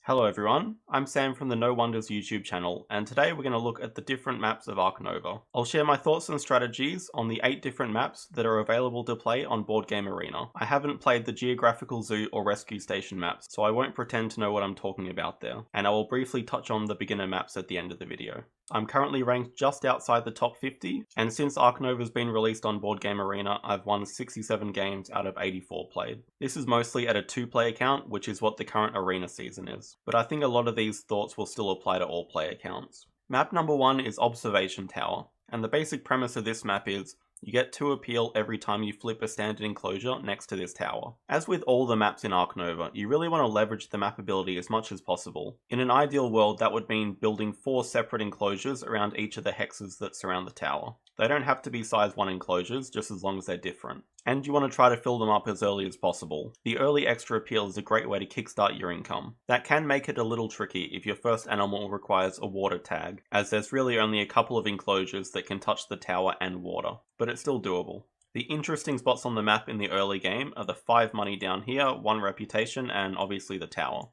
Hello everyone, I'm Sam from the No Wonders YouTube channel, and today we're going to look at the different maps of Ark Nova. I'll share my thoughts and strategies on the 8 different maps that are available to play on Board Game Arena. I haven't played the Geographical Zoo or Rescue Station maps, so I won't pretend to know what I'm talking about there, and I will briefly touch on the beginner maps at the end of the video. I'm currently ranked just outside the top 50, and since Ark Nova's been released on Board Game Arena, I've won 67 games out of 84 played. This is mostly at a 2-player count, which is what the current Arena season is, but I think a lot of these thoughts will still apply to all player counts. Map number 1 is Observation Tower, and the basic premise of this map is you get 2 appeal every time you flip a standard enclosure next to this tower. As with all the maps in Ark Nova, you really want to leverage the map ability as much as possible. In an ideal world, that would mean building 4 separate enclosures around each of the hexes that surround the tower. They don't have to be size 1 enclosures, just as long as they're different. And you want to try to fill them up as early as possible. The early extra appeal is a great way to kickstart your income. That can make it a little tricky if your first animal requires a water tag, as there's really only a couple of enclosures that can touch the tower and water, but it's still doable. The interesting spots on the map in the early game are the 5 money down here, 1 reputation, and obviously the tower.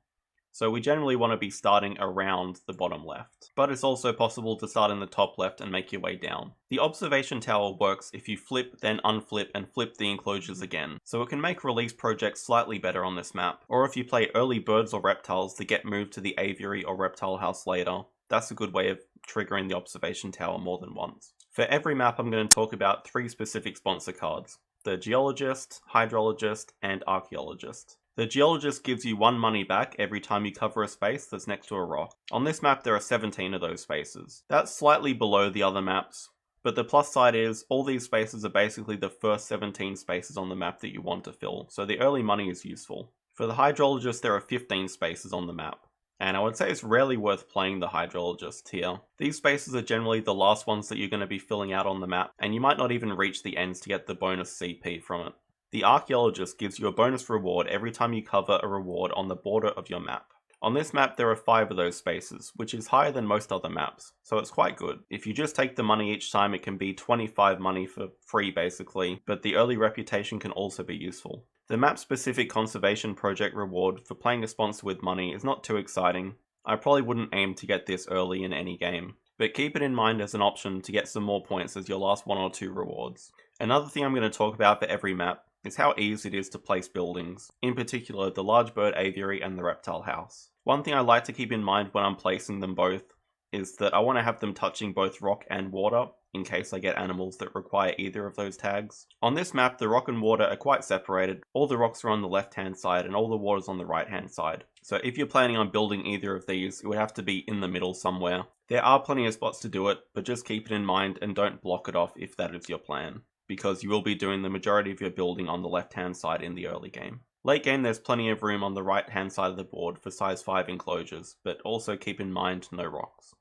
So we generally want to be starting around the bottom left, but it's also possible to start in the top left and make your way down. The observation tower works if you flip, then unflip and flip the enclosures again, so it can make release projects slightly better on this map, or if you play early birds or reptiles that get moved to the aviary or reptile house later, that's a good way of triggering the observation tower more than once. For every map I'm going to talk about 3 specific sponsor cards: the Geologist, Hydrologist, and Archaeologist. The Geologist gives you 1 money back every time you cover a space that's next to a rock. On this map there are 17 of those spaces. That's slightly below the other maps, but the plus side is all these spaces are basically the first 17 spaces on the map that you want to fill, so the early money is useful. For the Hydrologist there are 15 spaces on the map, and I would say it's rarely worth playing the Hydrologist here. These spaces are generally the last ones that you're going to be filling out on the map, and you might not even reach the ends to get the bonus CP from it. The Archaeologist gives you a bonus reward every time you cover a reward on the border of your map. On this map there are 5 of those spaces, which is higher than most other maps, so it's quite good. If you just take the money each time, it can be 25 money for free basically, but the early reputation can also be useful. The map-specific conservation project reward for playing a sponsor with money is not too exciting. I probably wouldn't aim to get this early in any game, but keep it in mind as an option to get some more points as your last 1 or 2 rewards. Another thing I'm going to talk about for every map is how easy it is to place buildings, in particular the large bird aviary and the reptile house. One thing I like to keep in mind when I'm placing them both is that I want to have them touching both rock and water, in case I get animals that require either of those tags. On this map, the rock and water are quite separated. All the rocks are on the left hand side and all the water's on the right hand side. So if you're planning on building either of these, it would have to be in the middle somewhere. There are plenty of spots to do it, but just keep it in mind and don't block it off if that is your plan, because you will be doing the majority of your building on the left hand side in the early game. Late game there's plenty of room on the right hand side of the board for size 5 enclosures, but also keep in mind no rocks.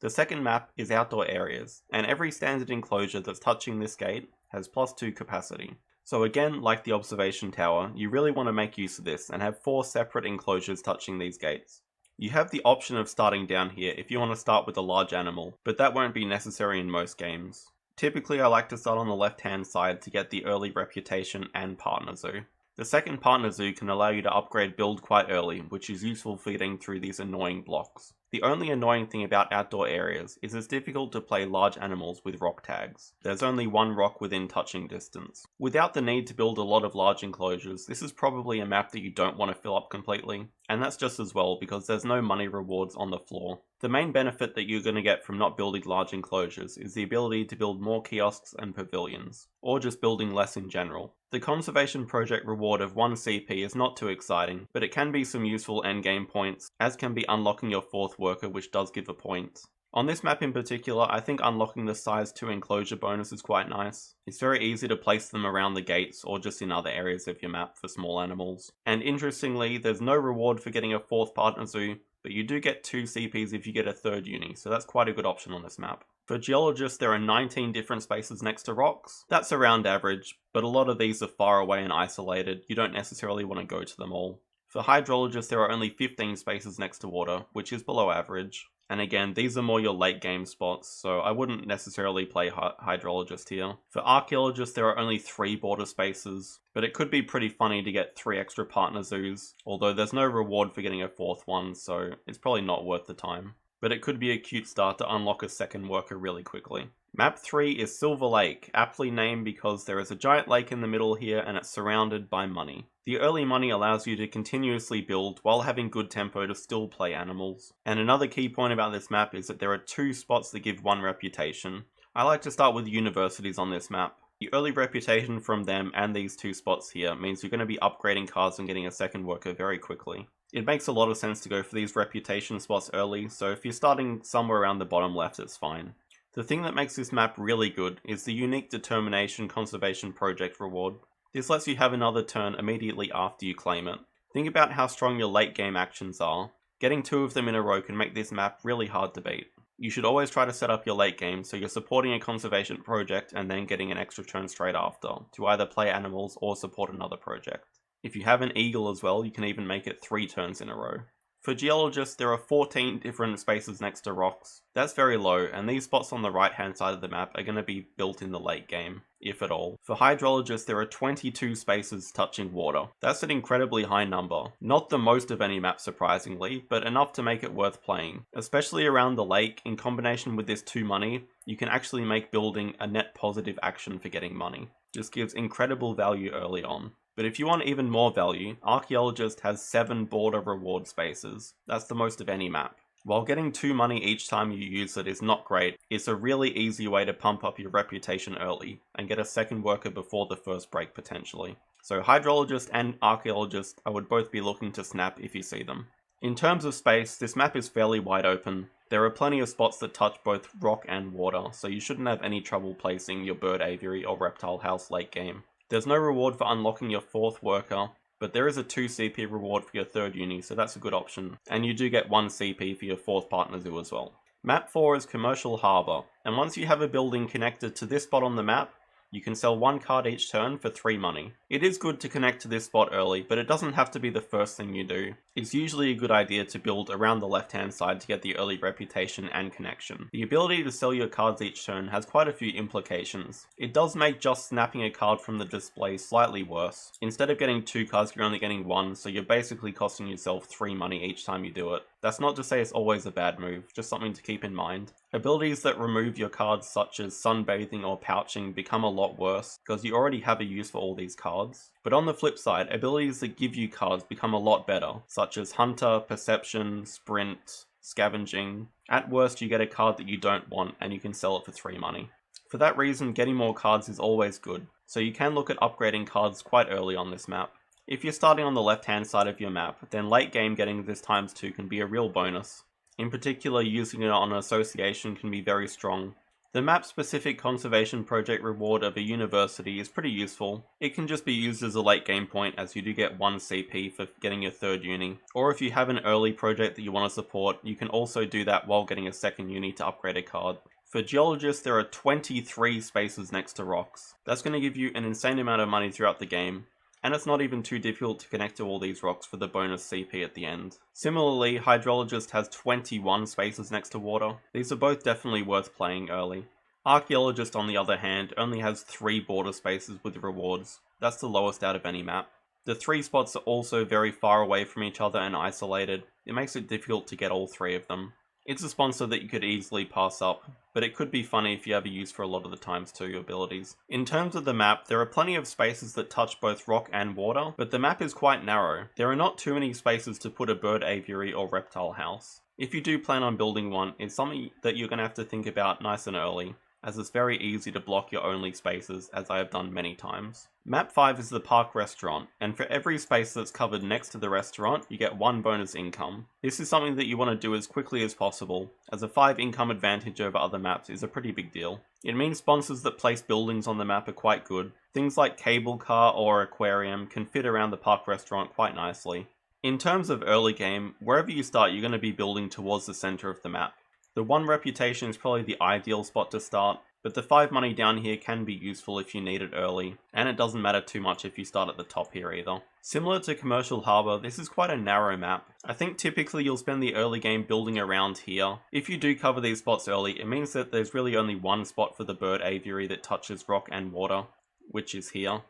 The second map is Outdoor Areas, and every standard enclosure that's touching this gate has +2 capacity. So again, like the observation tower, you really want to make use of this and have 4 separate enclosures touching these gates. You have the option of starting down here if you want to start with a large animal, but that won't be necessary in most games. Typically I like to start on the left hand side to get the early reputation and partner zoo. The second partner zoo can allow you to upgrade build quite early, which is useful for getting through these annoying blocks. The only annoying thing about Outdoor Areas is it's difficult to play large animals with rock tags. There's only 1 rock within touching distance. Without the need to build a lot of large enclosures, this is probably a map that you don't want to fill up completely, and that's just as well because there's no money rewards on the floor. The main benefit that you're going to get from not building large enclosures is the ability to build more kiosks and pavilions, or just building less in general. The conservation project reward of 1 CP is not too exciting, but it can be some useful endgame points, as can be unlocking your 4th worker, which does give a point. On this map in particular, I think unlocking the size 2 enclosure bonus is quite nice. It's very easy to place them around the gates or just in other areas of your map for small animals. And interestingly, there's no reward for getting a 4th partner zoo, but you do get 2 CPs if you get a 3rd uni, so that's quite a good option on this map. For Geologists, there are 19 different spaces next to rocks. That's around average, but a lot of these are far away and isolated. You don't necessarily want to go to them all. For Hydrologists, there are only 15 spaces next to water, which is below average. And again, these are more your late game spots, so I wouldn't necessarily play Hydrologist here. For Archaeologist, there are only 3 border spaces, but it could be pretty funny to get 3 extra partner zoos, although there's no reward for getting a 4th one, so it's probably not worth the time. But it could be a cute start to unlock a second worker really quickly. Map 3 is Silver Lake, aptly named because there is a giant lake in the middle here and it's surrounded by money. The early money allows you to continuously build while having good tempo to still play animals. And another key point about this map is that there are 2 spots that give 1 reputation. I like to start with universities on this map. The early reputation from them and these 2 spots here means you're going to be upgrading cards and getting a second worker very quickly. It makes a lot of sense to go for these reputation spots early, so if you're starting somewhere around the bottom left, it's fine. The thing that makes this map really good is the unique Determination Conservation Project reward. This lets you have another turn immediately after you claim it. Think about how strong your late game actions are. Getting 2 of them in a row can make this map really hard to beat. You should always try to set up your late game so you're supporting a conservation project and then getting an extra turn straight after, to either play animals or support another project. If you have an eagle as well, you can even make it 3 turns in a row. For Geologists, there are 14 different spaces next to rocks. That's very low, and these spots on the right hand side of the map are going to be built in the late game, if at all. For Hydrologists, there are 22 spaces touching water. That's an incredibly high number. Not the most of any map surprisingly, but enough to make it worth playing. Especially around the lake, in combination with this 2 money, you can actually make building a net positive action for getting money. This gives incredible value early on. But if you want even more value, Archaeologist has 7 border reward spaces. That's the most of any map. While getting 2 money each time you use it is not great, it's a really easy way to pump up your reputation early, and get a second worker before the first break potentially. So Hydrologist and Archaeologist I would both be looking to snap if you see them. In terms of space, this map is fairly wide open. There are plenty of spots that touch both rock and water, so you shouldn't have any trouble placing your bird aviary or reptile house late game. There's no reward for unlocking your 4th worker, but there is a 2 CP reward for your 3rd uni, so that's a good option. And you do get 1 CP for your 4th partner zoo as well. Map 4 is Commercial Harbour, and once you have a building connected to this spot on the map, you can sell 1 card each turn for 3 money. It is good to connect to this spot early, but it doesn't have to be the first thing you do. It's usually a good idea to build around the left hand side to get the early reputation and connection. The ability to sell your cards each turn has quite a few implications. It does make just snapping a card from the display slightly worse. Instead of getting 2 cards, you're only getting 1, so you're basically costing yourself 3 money each time you do it. That's not to say it's always a bad move, just something to keep in mind. Abilities that remove your cards such as sunbathing or pouching become a lot worse, because you already have a use for all these cards. But on the flip side, abilities that give you cards become a lot better, such as Hunter, Perception, Sprint, Scavenging. At worst, you get a card that you don't want and you can sell it for 3 money. For that reason, getting more cards is always good, so you can look at upgrading cards quite early on this map. If you're starting on the left hand side of your map, then late game getting this ×2 can be a real bonus. In particular, using it on association can be very strong. The map-specific conservation project reward of a university is pretty useful. It can just be used as a late game point, as you do get 1 CP for getting your 3rd uni. Or if you have an early project that you want to support, you can also do that while getting a 2nd uni to upgrade a card. For Geologists, there are 23 spaces next to rocks. That's going to give you an insane amount of money throughout the game. And it's not even too difficult to connect to all these rocks for the bonus CP at the end. Similarly, Hydrologist has 21 spaces next to water. These are both definitely worth playing early. Archaeologist, on the other hand, only has 3 border spaces with rewards. That's the lowest out of any map. The 3 spots are also very far away from each other and isolated. It makes it difficult to get all 3 of them. It's a sponsor that you could easily pass up, but it could be funny if you have a use for a lot of the ×2 abilities. In terms of the map, there are plenty of spaces that touch both rock and water, but the map is quite narrow. There are not too many spaces to put a bird aviary or reptile house. If you do plan on building one, it's something that you're going to have to think about nice and early, as it's very easy to block your only spaces, as I have done many times. Map 5 is the Park Restaurant, and for every space that's covered next to the restaurant, you get 1 bonus income. This is something that you want to do as quickly as possible, as a 5 income advantage over other maps is a pretty big deal. It means sponsors that place buildings on the map are quite good. Things like cable car or aquarium can fit around the Park Restaurant quite nicely. In terms of early game, wherever you start, you're going to be building towards the center of the map. The 1 reputation is probably the ideal spot to start, but the 5 money down here can be useful if you need it early, and it doesn't matter too much if you start at the top here either. Similar to Commercial Harbour, this is quite a narrow map. I think typically you'll spend the early game building around here. If you do cover these spots early, it means that there's really only one spot for the bird aviary that touches rock and water, which is here.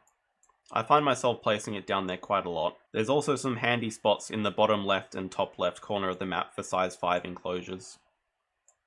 I find myself placing it down there quite a lot. There's also some handy spots in the bottom left and top left corner of the map for size 5 enclosures.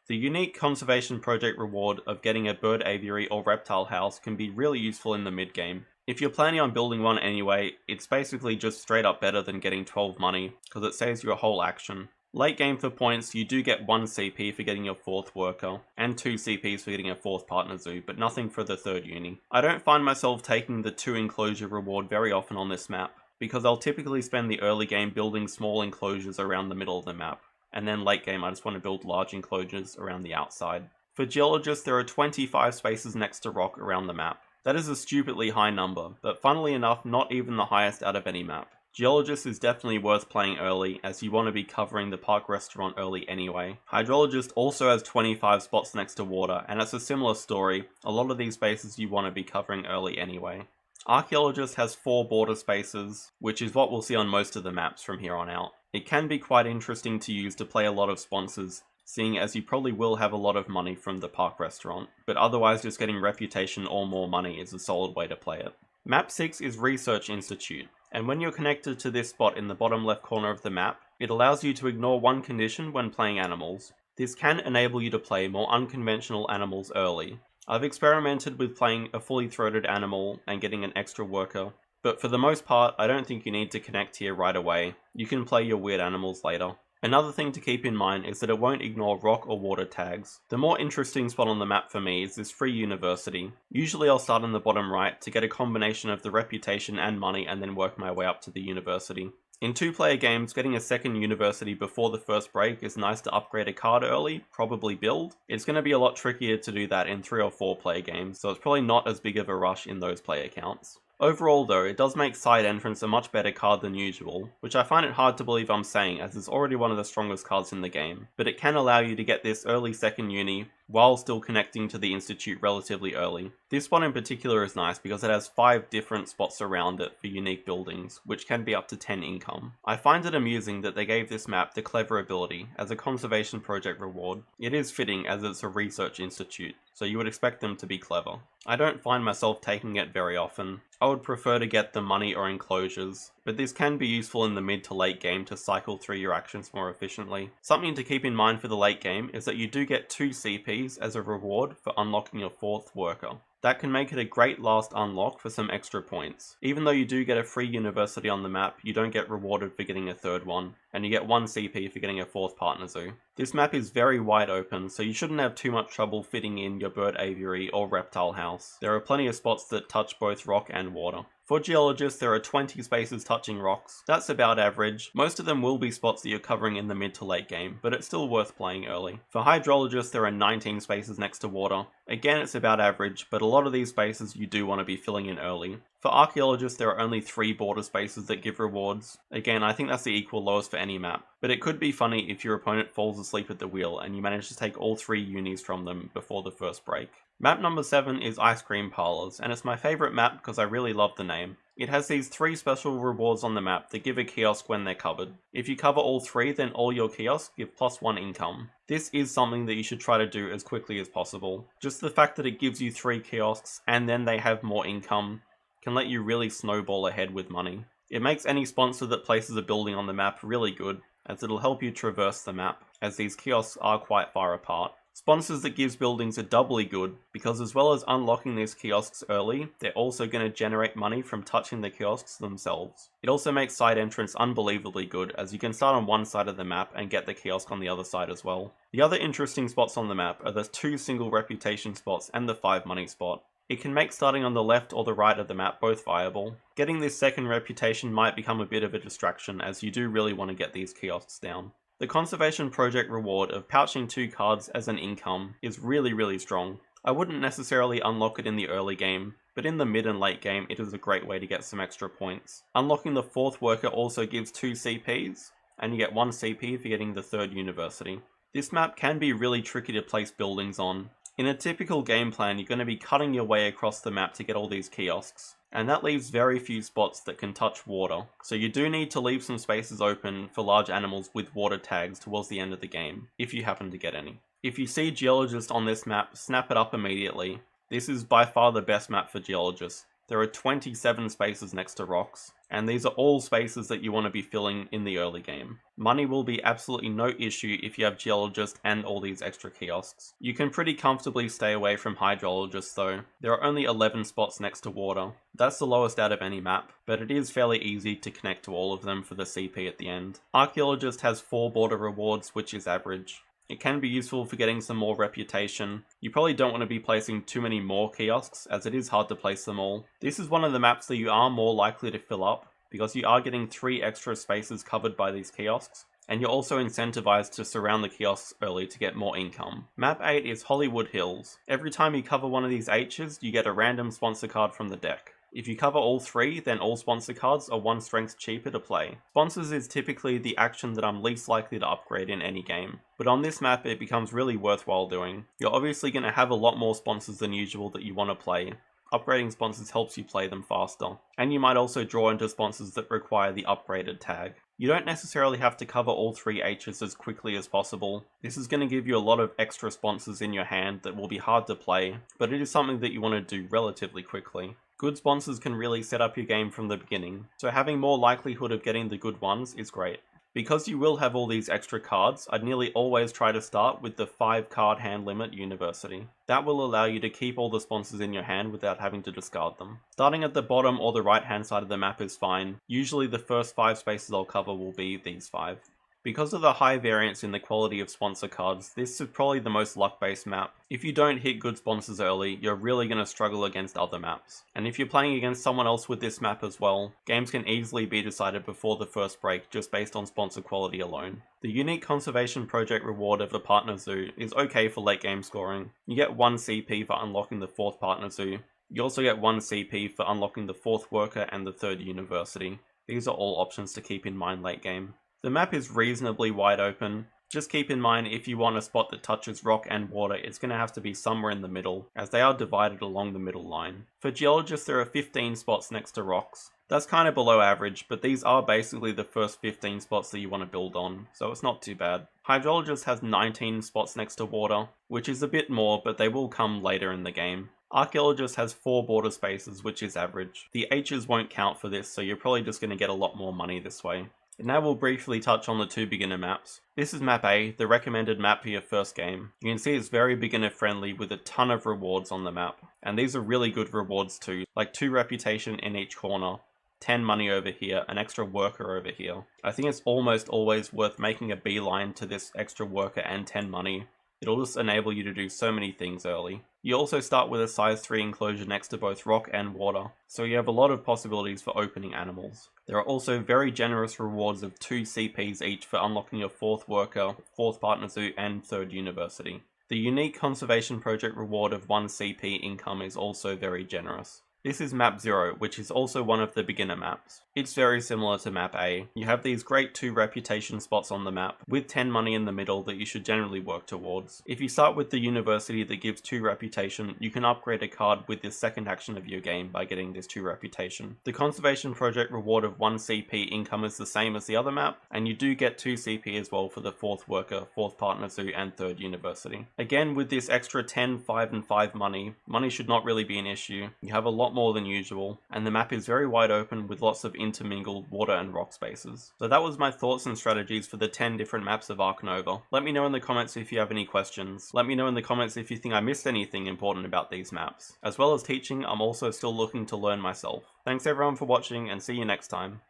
The unique conservation project reward of getting a bird aviary or reptile house can be really useful in the mid game. If you're planning on building one anyway, it's basically just straight up better than getting 12 money, because it saves you a whole action. Late game for points, you do get 1 CP for getting your 4th worker, and 2 CPs for getting a 4th partner zoo, but nothing for the 3rd uni. I don't find myself taking the 2 enclosure reward very often on this map, because I'll typically spend the early game building small enclosures around the middle of the map, and then late game I just want to build large enclosures around the outside. For Geologists, there are 25 spaces next to rock around the map. That is a stupidly high number, but funnily enough not even the highest out of any map. Geologist is definitely worth playing early, as you want to be covering the park restaurant early anyway. Hydrologist also has 25 spots next to water, and it's a similar story. A lot of these spaces you want to be covering early anyway. Archaeologist has 4 border spaces, which is what we'll see on most of the maps from here on out. It can be quite interesting to use to play a lot of sponsors, seeing as you probably will have a lot of money from the park restaurant, but otherwise just getting reputation or more money is a solid way to play it. Map 6 is Research Institute, and when you're connected to this spot in the bottom left corner of the map, it allows you to ignore one condition when playing animals. This can enable you to play more unconventional animals early. I've experimented with playing a fully throated animal and getting an extra worker, but for the most part I don't think you need to connect here right away. You can play your weird animals later. Another thing to keep in mind is that it won't ignore rock or water tags. The more interesting spot on the map for me is this free university. Usually I'll start in the bottom right to get a combination of the reputation and money and then work my way up to the university. In 2-player games, getting a second university before the first break is nice to upgrade a card early, probably build. It's going to be a lot trickier to do that in 3 or 4-player games, so it's probably not as big of a rush in those player counts. Overall though, it does make Side Entrance a much better card than usual, which I find it hard to believe I'm saying as it's already one of the strongest cards in the game, but it can allow you to get this early second uni while still connecting to the Institute relatively early. This spot in particular is nice because it has 5 different spots around it for unique buildings, which can be up to 10 income. I find it amusing that they gave this map the Clever ability as a conservation project reward. It is fitting as it's a research institute, so you would expect them to be clever. I don't find myself taking it very often. I would prefer to get the money or enclosures, but this can be useful in the mid to late game to cycle through your actions more efficiently. Something to keep in mind for the late game is that you do get 2 CPs as a reward for unlocking your 4th worker. That can make it a great last unlock for some extra points. Even though you do get a free university on the map, you don't get rewarded for getting a 3rd one, and you get 1 CP for getting a 4th partner zoo. This map is very wide open, so you shouldn't have too much trouble fitting in your bird aviary or reptile house. There are plenty of spots that touch both rock and water. For Geologists, there are 20 spaces touching rocks. That's about average. Most of them will be spots that you're covering in the mid to late game, but it's still worth playing early. For Hydrologists, there are 19 spaces next to water. Again, it's about average, but a lot of these spaces you do want to be filling in early. For Archaeologists, there are only 3 border spaces that give rewards. Again, I think that's the equal lowest for any map, but it could be funny if your opponent falls asleep at the wheel and you manage to take all 3 unis from them before the first break. Map number 7 is Cream Parlors, and it's my favourite map because I really love the name. It has these 3 special rewards on the map that give a kiosk when they're covered. If you cover all 3, then all your kiosks give +1 income. This is something that you should try to do as quickly as possible. Just the fact that it gives you 3 kiosks and then they have more income can let you really snowball ahead with money. It makes any sponsor that places a building on the map really good, as it'll help you traverse the map, as these kiosks are quite far apart. Sponsors that gives buildings are doubly good, because as well as unlocking these kiosks early, they're also going to generate money from touching the kiosks themselves. It also makes Side Entrance unbelievably good, as you can start on one side of the map and get the kiosk on the other side as well. The other interesting spots on the map are the 2 single reputation spots and the 5 money spot. It can make starting on the left or the right of the map both viable. Getting this second reputation might become a bit of a distraction, as you do really want to get these kiosks down. The Conservation Project reward of pouching 2 cards as an income is really strong. I wouldn't necessarily unlock it in the early game, but in the mid and late game it is a great way to get some extra points. Unlocking the 4th worker also gives 2 CPs, and you get 1 CP for getting the 3rd university. This map can be really tricky to place buildings on. In a typical game plan, you're going to be cutting your way across the map to get all these kiosks, and that leaves very few spots that can touch water, so you do need to leave some spaces open for large animals with water tags towards the end of the game, if you happen to get any. If you see Geologist on this map, snap it up immediately. This is by far the best map for Geologists. There are 27 spaces next to rocks, and these are all spaces that you want to be filling in the early game. Money will be absolutely no issue if you have Geologist and all these extra kiosks. You can pretty comfortably stay away from Hydrologists though. There are only 11 spots next to water. That's the lowest out of any map, but it is fairly easy to connect to all of them for the CP at the end. Archaeologist has 4 border rewards, which is average. It can be useful for getting some more reputation. You probably don't want to be placing too many more kiosks, as it is hard to place them all. This is one of the maps that you are more likely to fill up, because you are getting 3 extra spaces covered by these kiosks, and you're also incentivized to surround the kiosks early to get more income. Map 8 is Hollywood Hills. Every time you cover one of these H's, you get a random sponsor card from the deck. If you cover all 3, then all sponsor cards are 1 strength cheaper to play. Sponsors is typically the action that I'm least likely to upgrade in any game, but on this map it becomes really worthwhile doing. You're obviously going to have a lot more sponsors than usual that you want to play. Upgrading sponsors helps you play them faster, and you might also draw into sponsors that require the upgraded tag. You don't necessarily have to cover all 3 H's as quickly as possible. This is going to give you a lot of extra sponsors in your hand that will be hard to play, but it is something that you want to do relatively quickly. Good sponsors can really set up your game from the beginning, so having more likelihood of getting the good ones is great. Because you will have all these extra cards, I'd nearly always try to start with the 5 card hand limit University. That will allow you to keep all the sponsors in your hand without having to discard them. Starting at the bottom or the right hand side of the map is fine. Usually the first 5 spaces I'll cover will be these 5. Because of the high variance in the quality of sponsor cards, this is probably the most luck-based map. If you don't hit good sponsors early, you're really going to struggle against other maps. And if you're playing against someone else with this map as well, games can easily be decided before the first break just based on sponsor quality alone. The unique conservation project reward of the partner zoo is okay for late game scoring. You get 1 CP for unlocking the 4th partner zoo. You also get 1 CP for unlocking the 4th worker and the 3rd university. These are all options to keep in mind late game. The map is reasonably wide open. Just keep in mind if you want a spot that touches rock and water, it's going to have to be somewhere in the middle, as they are divided along the middle line. For Geologists, there are 15 spots next to rocks. That's kind of below average, but these are basically the first 15 spots that you want to build on, so it's not too bad. Hydrologist has 19 spots next to water, which is a bit more, but they will come later in the game. Archaeologist has 4 border spaces, which is average. The H's won't count for this, so you're probably just going to get a lot more money this way. And now we'll briefly touch on the 2 beginner maps. This is map A, the recommended map for your first game. You can see it's very beginner friendly with a ton of rewards on the map. And these are really good rewards too, like 2 reputation in each corner, 10 money over here, an extra worker over here. I think it's almost always worth making a beeline to this extra worker and 10 money. It'll just enable you to do so many things early. You also start with a size 3 enclosure next to both rock and water, so you have a lot of possibilities for opening animals. There are also very generous rewards of 2 CPs each for unlocking your 4th worker, 4th partner zoo, and 3rd university. The unique conservation project reward of 1 CP income is also very generous. This is map 0, which is also one of the beginner maps. It's very similar to map A. You have these great 2 reputation spots on the map, with 10 money in the middle that you should generally work towards. If you start with the university that gives 2 reputation, you can upgrade a card with this second action of your game by getting this 2 reputation. The conservation project reward of 1 CP income is the same as the other map, and you do get 2 CP as well for the 4th worker, 4th partner zoo, and 3rd university. Again, with this extra 10, 5, and 5 money should not really be an issue. You have a lot more than usual, and the map is very wide open with lots of intermingled water and rock spaces. So that was my thoughts and strategies for the 10 different maps of Ark Nova. Let me know in the comments if you have any questions. Let me know in the comments if you think I missed anything important about these maps. As well as teaching, I'm also still looking to learn myself. Thanks everyone for watching, and see you next time.